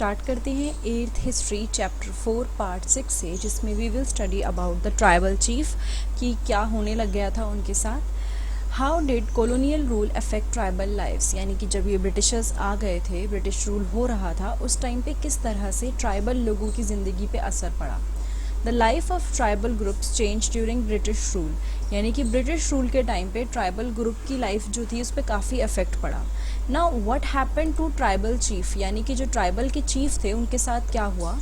Start करते हैं 8th history chapter 4 part 6 से, जिसमें we will study about the tribal chief कि क्या होने लग गया था उनके साथ। How did colonial rule affect tribal lives, यानी कि जब ये ब्रिटिशर्स आ गए थे, ब्रिटिश रूल हो रहा था, उस टाइम पे किस तरह से ट्राइबल लोगों की ज़िंदगी पे असर पड़ा। The life of tribal groups change during British rule, यानी कि ब्रिटिश रूल के टाइम पे ट्राइबल ग्रुप की लाइफ जो थी उस पर काफ़ी इफेक्ट पड़ा। Now what happened to tribal chief, यानी कि जो ट्राइबल के चीफ थे उनके साथ क्या हुआ।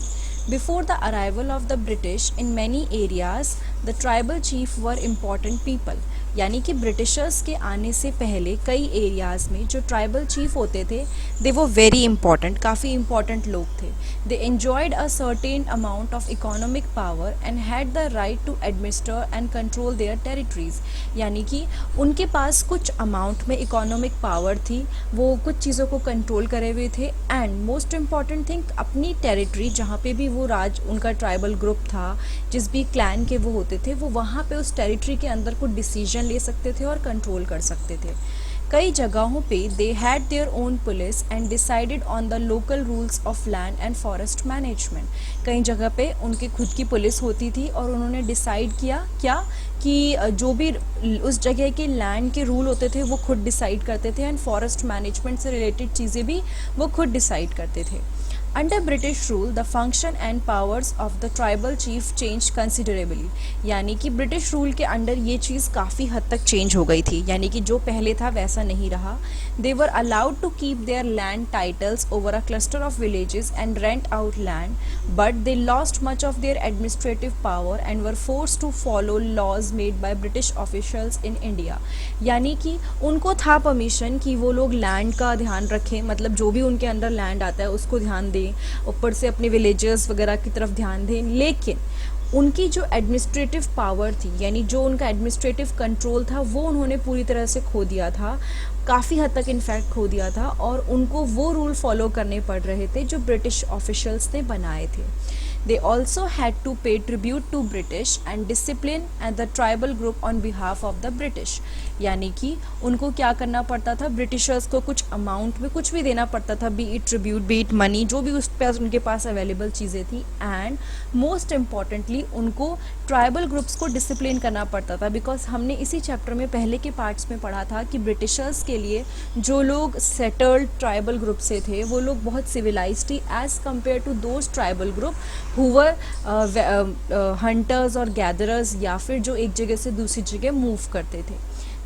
Before the arrival of the British in many areas the tribal chief were important people, यानी कि ब्रिटिशर्स के आने से पहले कई एरियाज़ में जो ट्राइबल चीफ होते थे दे वो वेरी इंपॉर्टेंट, काफ़ी इंपॉर्टेंट लोग थे। They enjoyed a certain amount of economic power and had the right to administer and control their territories, यानी कि उनके पास कुछ अमाउंट में इकोनॉमिक पावर थी, वो कुछ चीज़ों को कंट्रोल करे हुए थे। एंड मोस्ट इम्पॉर्टेंट थिंग, अपनी टेरिटरी जहाँ पे भी वो राज उनका ट्राइबल ग्रुप था, जिस भी क्लैन के वो होते थे, वो वहाँ पे उस टेरिटरी के अंदर कुछ डिसीजन ले सकते थे और कंट्रोल कर सकते थे। कई जगहों पे they had their own police and decided on the local rules of land and forest management, कई जगह पे उनकी खुद की पुलिस होती थी और उन्होंने डिसाइड किया क्या कि जो भी उस जगह के लैंड के रूल होते थे वो खुद डिसाइड करते थे, एंड फॉरेस्ट मैनेजमेंट से रिलेटेड चीज़ें भी वो खुद डिसाइड करते थे। Under British rule, the function and powers of the tribal chief changed considerably, यानी कि ब्रिटिश रूल के अंडर ये चीज़ काफ़ी हद तक चेंज हो गई थी, यानी कि जो पहले था वैसा नहीं रहा। They were allowed to keep their land titles over a cluster of villages and rent out land, but they lost much of their administrative power and were forced to follow laws made by British officials in India, यानी कि उनको था permission कि वो लोग land का ध्यान रखें, मतलब जो भी उनके अंदर लैंड आता है उसको ध्यान दें, ऊपर से अपने विलेजेस वगैरह की तरफ ध्यान दें, लेकिन उनकी जो एडमिनिस्ट्रेटिव पावर थी, यानी जो उनका एडमिनिस्ट्रेटिव कंट्रोल था, वो उन्होंने पूरी तरह से खो दिया था, काफ़ी हद तक इनफैक्ट खो दिया था, और उनको वो रूल फॉलो करने पड़ रहे थे जो ब्रिटिश ऑफिशियल्स ने बनाए थे। They also had to pay tribute to British and discipline and the tribal group on behalf of the British, यानी कि उनको क्या करना पड़ता था, ब्रिटिशर्स को कुछ अमाउंट में कुछ भी देना पड़ता था, B it tribute, B it money, जो भी उस पर उनके पास अवेलेबल चीज़ें थी। एंड मोस्ट इम्पॉर्टेंटली उनको ट्राइबल ग्रुप्स को डिसिप्लिन करना पड़ता था, बिकॉज हमने इसी चैप्टर में पहले के पार्ट्स में पढ़ा था कि ब्रिटिशर्स के लिए जो लोग सेटल्ड ट्राइबल ग्रुप से थे वो लोग बहुत सिविलाइज्ड थी as compared to those tribal group who were hunters और gatherers, या फिर जो एक जगह से दूसरी जगह मूव करते थे।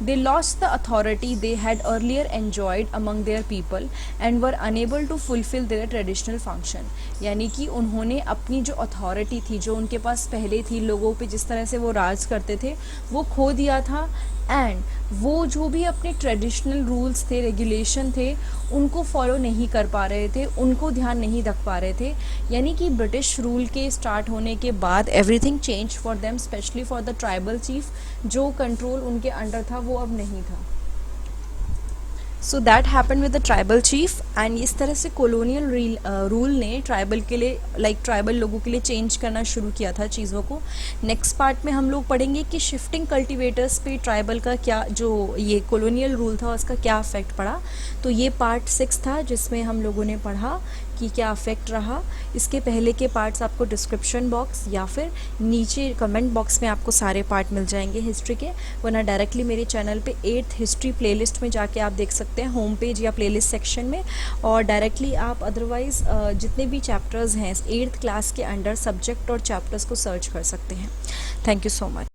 They lost the authority they had earlier enjoyed among their people and were unable to fulfill their traditional function, यानी कि उन्होंने अपनी जो अथॉरिटी थी, जो उनके पास पहले थी, लोगों पे जिस तरह से वो राज करते थे, वो खो दिया था। एंड वो जो भी अपने ट्रेडिशनल रूल्स थे, रेगुलेशन थे, उनको फॉलो नहीं कर पा रहे थे, उनको ध्यान नहीं रख पा रहे थे, यानी कि ब्रिटिश रूल के स्टार्ट होने के बाद everything change for them, specially for the tribal chief, जो कंट्रोल उनके अंडर था वो अब नहीं था। So that happen with the tribal chief, and इस तरह से कॉलोनियल रूल ने ट्राइबल के लिए, ट्राइबल लोगों के लिए चेंज करना शुरू किया था चीज़ों को। नेक्स्ट पार्ट में हम लोग पढ़ेंगे कि शिफ्टिंग कल्टिवेटर्स पे ट्राइबल का क्या, जो ये कॉलोनियल रूल था उसका क्या अफेक्ट पड़ा। तो ये पार्ट 6 था जिसमें हम लोगों ने पढ़ा कि क्या अफेक्ट रहा। इसके पहले के पार्ट्स आपको डिस्क्रिप्शन बॉक्स या फिर नीचे कमेंट बॉक्स में आपको सारे पार्ट मिल जाएंगे हिस्ट्री के, वरना डायरेक्टली मेरे चैनल पे 8th हिस्ट्री प्लेलिस्ट में जाके आप देख सकते हैं, होम पेज या प्लेलिस्ट सेक्शन में, और डायरेक्टली आप अदरवाइज़ जितने भी चैप्टर्स हैं 8th क्लास के अंडर सब्जेक्ट और चैप्टर्स को सर्च कर सकते हैं। Thank you so much.